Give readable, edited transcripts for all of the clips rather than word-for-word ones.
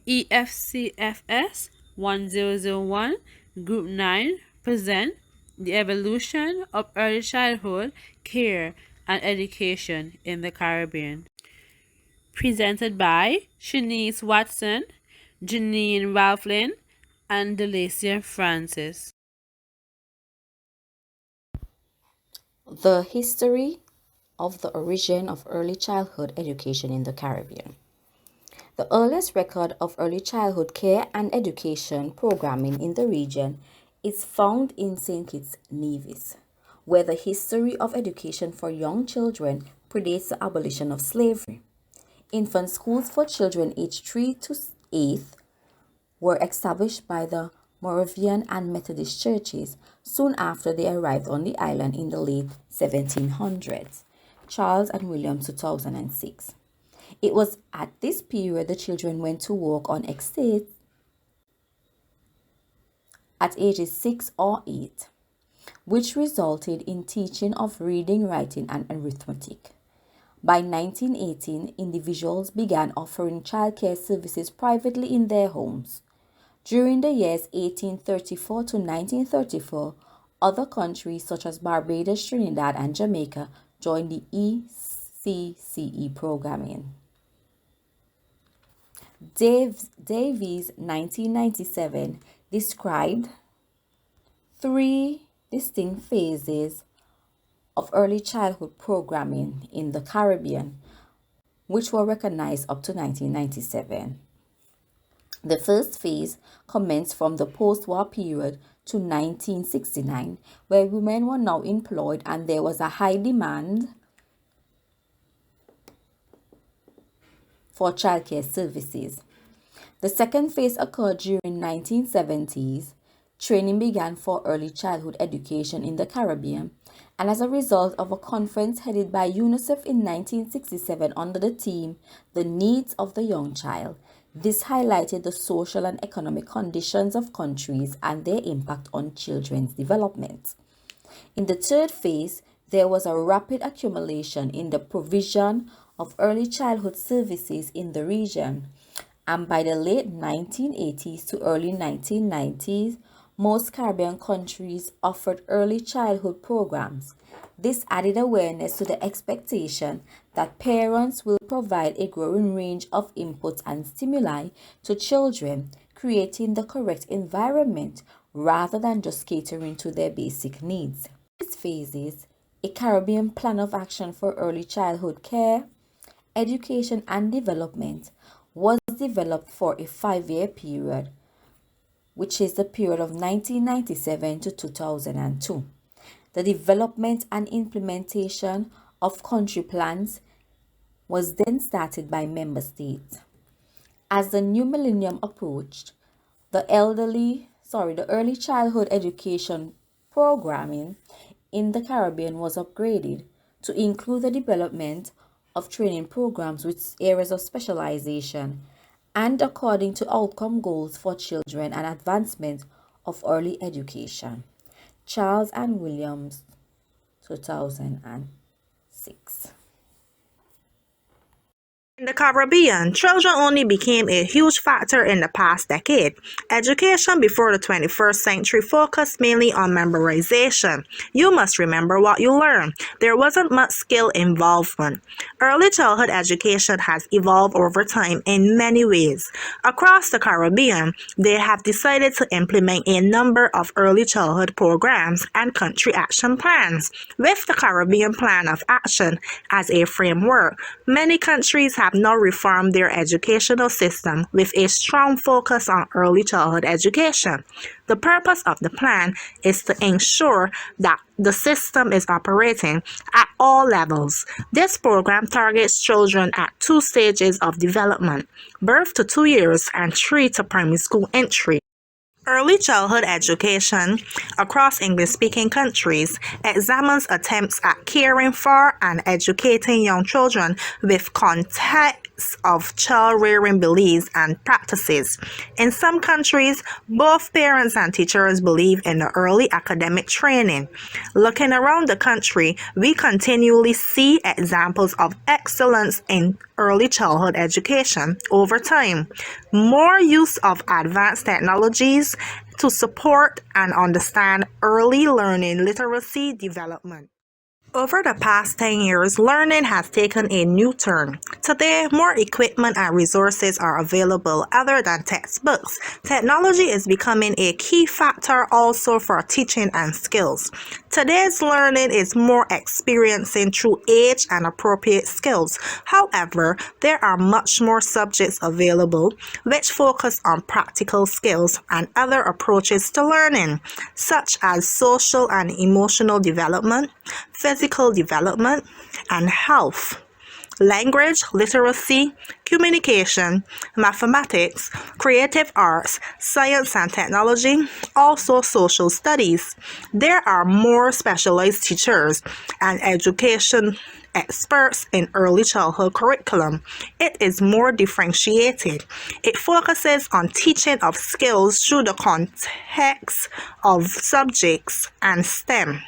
EFCFS 1001 Group 9 present The Evolution of Early Childhood Care and Education in the Caribbean. Presented by Shanice Watson, Janine Ralphlin, and Delacia Francis. The history of the origin of early childhood education in the Caribbean. The earliest record of early childhood care and education programming in the region is found in St. Kitts Nevis, where the history of education for young children predates the abolition of slavery. Infant schools for children aged 3 to 8 were established by the Moravian and Methodist churches soon after they arrived on the island in the late 1700s. Charles and William, 2006. It was at this period the children went to work on estates at ages 6 or 8, which resulted in teaching of reading, writing, and arithmetic. By 1918, individuals began offering childcare services privately in their homes. During the years 1834 to 1934, other countries such as Barbados, Trinidad, and Jamaica joined the ECCE programming. Davies 1997 described three distinct phases of early childhood programming in the Caribbean, which were recognized up to 1997. The first phase commenced from the post-war period to 1969, where women were now employed and there was a high demand for childcare services. The second phase occurred during 1970s. Training began for early childhood education in the Caribbean, and as a result of a conference headed by UNICEF in 1967 under the theme, The Needs of the Young Child, this highlighted the social and economic conditions of countries and their impact on children's development. In the third phase, there was a rapid accumulation in the provision of early childhood services in the region, and by the late 1980s to early 1990s, most Caribbean countries offered early childhood programs. This added awareness to the expectation that parents will provide a growing range of inputs and stimuli to children, creating the correct environment rather than just catering to their basic needs. These phases, a Caribbean plan of action for early childhood care, education, and development, was developed for a 5-year period, which is the period of 1997 to 2002. The development and implementation of country plans was then started by member states. As the new millennium approached, the early childhood education programming in the Caribbean was upgraded to include the development of training programs with areas of specialization and according to outcome goals for children and advancement of early education. Charles and Williams, 2006. In the Caribbean, children only became a huge factor in the past decade. Education before the 21st century focused mainly on memorization. You must remember what you learn. There wasn't much skill involvement. Early childhood education has evolved over time in many ways. Across the Caribbean, they have decided to implement a number of early childhood programs and country action plans. With the Caribbean Plan of Action as a framework, many countries have now reformed their educational system with a strong focus on early childhood education. The purpose of the plan is to ensure that the system is operating at all levels. This program targets children at 2 stages of development, birth to 2 years and 3 to primary school entry. Early childhood education across English speaking countries examines attempts at caring for and educating young children with context of child rearing beliefs and practices. In some countries, both parents and teachers believe in the early academic training. Looking around the country, we continually see examples of excellence in early childhood education over time. More use of advanced technologies to support and understand early learning literacy development. Over the past 10 years, learning has taken a new turn. Today, more equipment and resources are available other than textbooks. Technology is becoming a key factor also for teaching and skills. Today's learning is more experiencing through age and appropriate skills. However, there are much more subjects available which focus on practical skills and other approaches to learning, such as social and emotional development, physical development, and health, language, literacy, communication, mathematics, creative arts, science and technology, also social studies. There are more specialized teachers and education experts in early childhood curriculum. It is more differentiated. It focuses on teaching of skills through the context of subjects and STEM.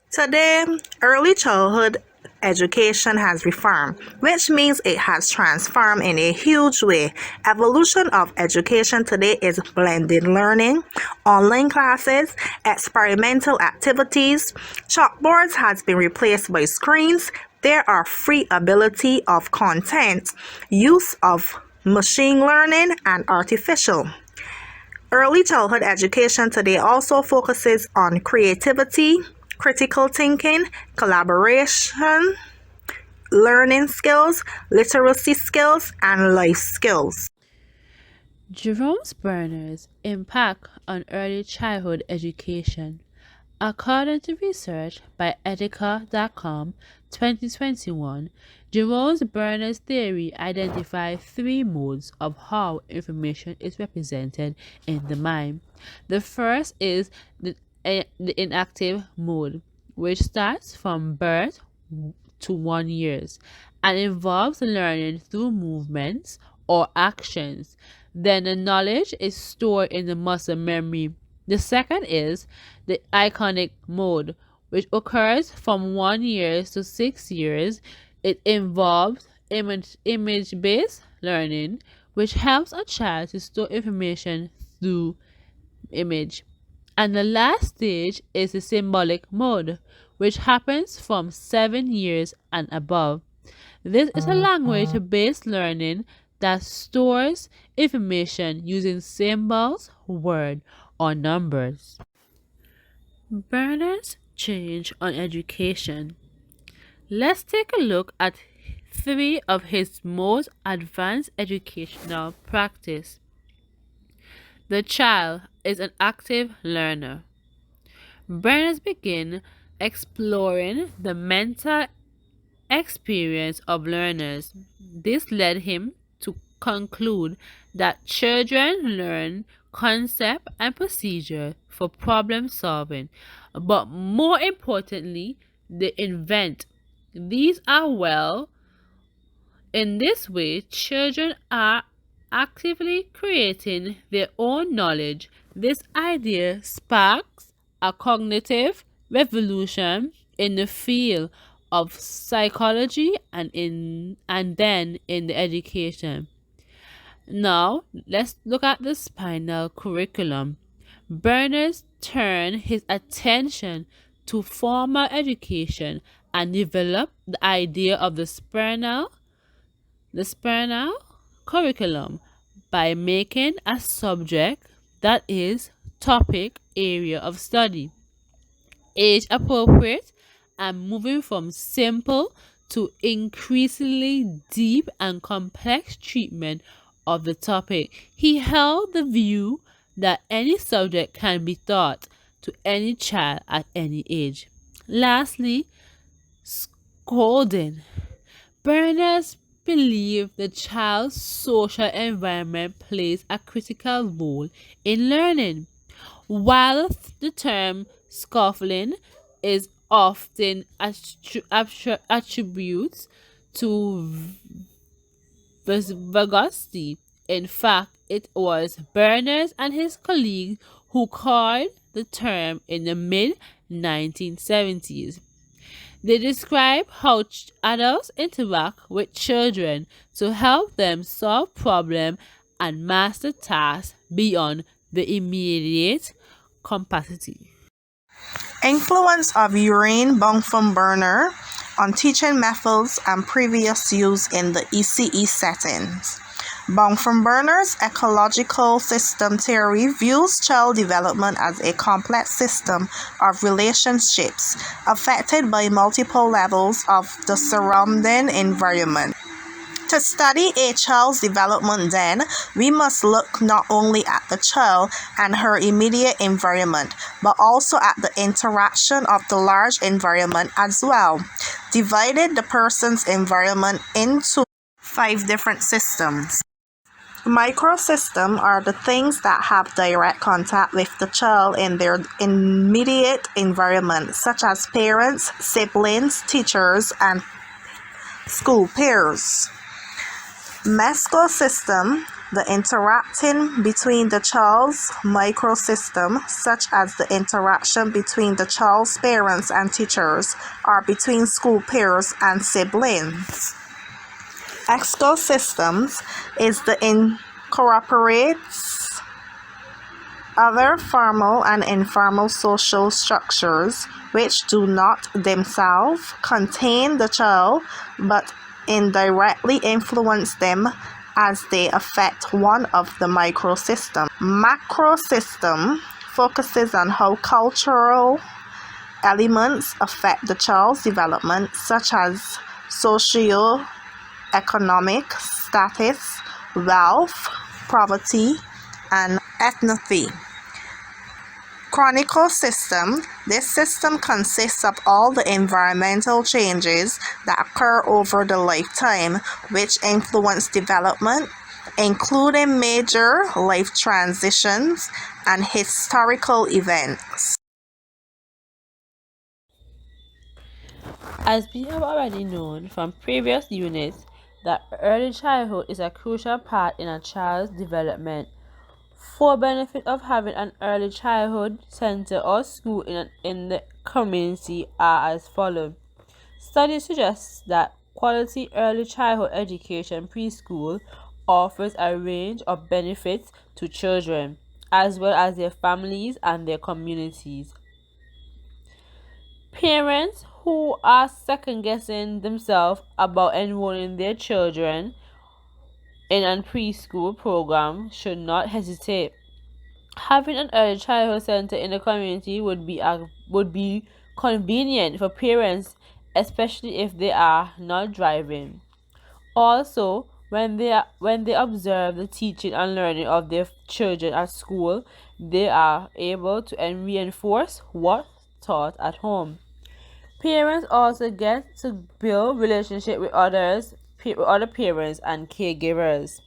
Today, early childhood education has reformed, which means it has transformed in a huge way. Evolution of education today is blended learning, online classes, experimental activities. Chalkboards has been replaced by screens. There are free ability of content, use of machine learning and artificial. Early childhood education today also focuses on creativity, critical thinking, collaboration, learning skills, literacy skills, and life skills. Jerome Sperner's impact on early childhood education. According to research by Etika.com 2021, Jerome Sperner's theory identified three modes of how information is represented in the mind. The first is the inactive mode, which starts from birth to 1 years and involves learning through movements or actions. Then the knowledge is stored in the muscle memory. The second is the iconic mode, which occurs from 1 year to 6 years. It involves image based learning, which helps a child to store information through image. And the last stage is the symbolic mode, which happens from 7 years and above. This is a language based learning that stores information using symbols, words, or numbers. Bernard's change on education. Let's take a look at three of his most advanced educational practice. The child is an active learner. Bernard began exploring the mental experience of learners. This led him to conclude that children learn concept and procedure for problem solving, but more importantly, they invent. These are well. In this way, children are actively creating their own knowledge. This idea sparks a cognitive revolution in the field of psychology and then in the education. Now, let's look at the spinal curriculum. Berners turned his attention to formal education and developed the idea of the spinal curriculum by making a subject, that is, topic area of study, age appropriate and moving from simple to increasingly deep and complex treatment of the topic. He held the view that any subject can be taught to any child at any age. Lastly, scolding. Berners believe the child's social environment plays a critical role in learning. While the term scuffling is often attributed to Vygotsky, in fact, it was Berners and his colleagues who coined the term in the mid 1970s. They describe how adults interact with children to help them solve problems and master tasks beyond the immediate capacity. Influence of urine Bunsen burner on teaching methods and previous use in the ECE settings. Bunsen burner's ecological system theory views child development as a complex system of relationships affected by multiple levels of the surrounding environment. To study a child's development, then, we must look not only at the child and her immediate environment, but also at the interaction of the large environment as well. Divided the person's environment into 5 different systems. Microsystems are the things that have direct contact with the child in their immediate environment, such as parents, siblings, teachers, and school peers. Mesosystem, the interacting between the child's microsystem, such as the interaction between the child's parents and teachers, or between school peers and siblings. Exosystems is the incorporates other formal and informal social structures which do not themselves contain the child but indirectly influence them as they affect one of the microsystems. Macrosystem focuses on how cultural elements affect the child's development, such as socio-economic status, wealth, poverty, and ethnicity. Chronicle system. This system consists of all the environmental changes that occur over the lifetime, which influence development, including major life transitions and historical events. As we have already known from previous units, that early childhood is a crucial part in a child's development. For benefit of having an early childhood center or school in the community are as follows. Studies suggest that quality early childhood education preschool offers a range of benefits to children, as well as their families and their communities. Parents who are second guessing themselves about enrolling their children in a preschool program should not hesitate. Having an early childhood center in the community would be convenient for parents, especially if they are not driving. Also, when they observe the teaching and learning of their children at school, they are able to reinforce what's taught at home. Parents also get to build relationship with other parents and caregivers.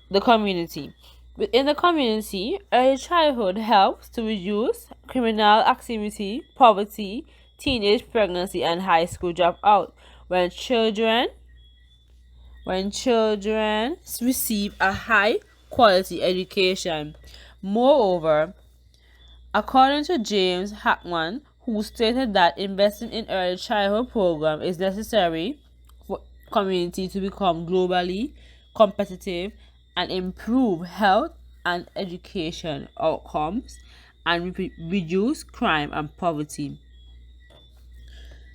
The community. Within the community, early childhood helps to reduce criminal activity, poverty, teenage pregnancy, and high school dropout. When children receive a high quality education. Moreover, according to James Hackman, who stated that investing in early childhood program is necessary for community to become globally competitive and improve health and education outcomes and reduce crime and poverty.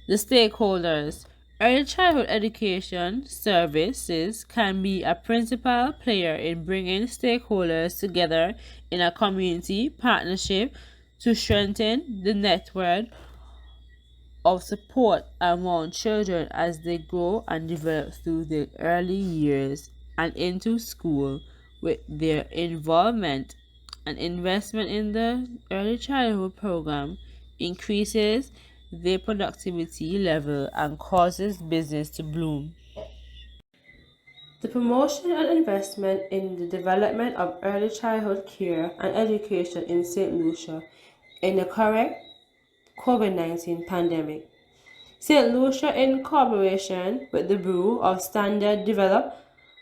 The stakeholders. Early childhood education services can be a principal player in bringing stakeholders together in a community partnership to strengthen the network of support among children as they grow and develop through their early years and into school. With their involvement and investment in the early childhood program increases their productivity level and causes business to bloom. The promotion and investment in the development of early childhood care and education in St. Lucia in the current COVID-19 pandemic. St. Lucia, in cooperation with the Bureau of Standard, developed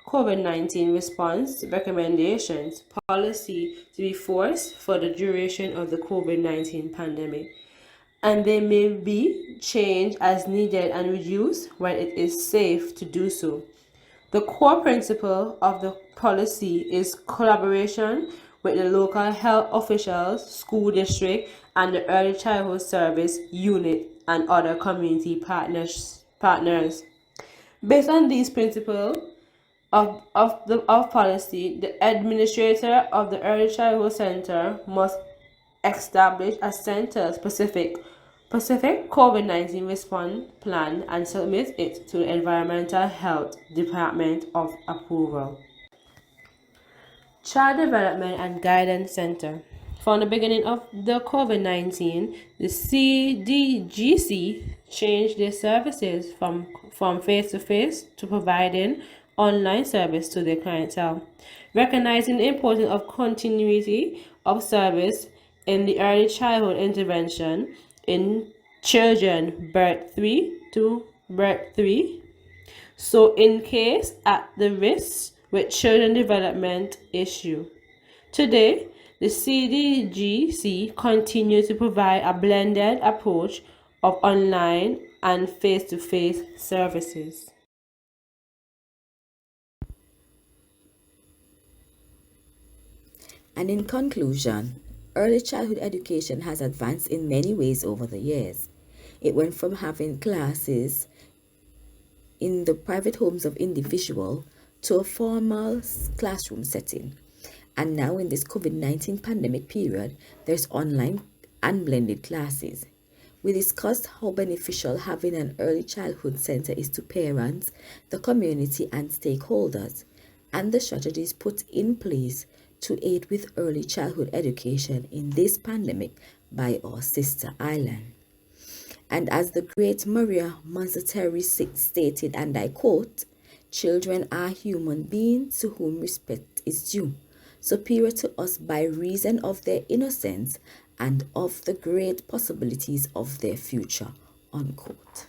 COVID-19 response recommendations policy to be forced for the duration of the COVID-19 pandemic, and they may be changed as needed and reduced when it is safe to do so. The core principle of the policy is collaboration with the local health officials, school district, and the early childhood service unit and other community partners. Based on these principles of policy, the administrator of the early childhood center must establish a center specific COVID-19 response plan and submit it to the Environmental Health Department of approval. Child Development and Guidance Center. From the beginning of the COVID-19, the CDGC changed their services from face-to-face to providing online service to their clientele. Recognizing the importance of continuity of service in the early childhood intervention in children birth 3 to birth 3, so in case at the risk with children development issue. Today, the CDGC continues to provide a blended approach of online and face-to-face services. And in conclusion, early childhood education has advanced in many ways over the years. It went from having classes in the private homes of individuals to a formal classroom setting. And now in this COVID-19 pandemic period, there's online and blended classes. We discussed how beneficial having an early childhood center is to parents, the community, and stakeholders, and the strategies put in place to aid with early childhood education in this pandemic by our sister island. And as the great Maria Montessori stated, and I quote, "Children are human beings to whom respect is due, superior to us by reason of their innocence and of the great possibilities of their future," unquote.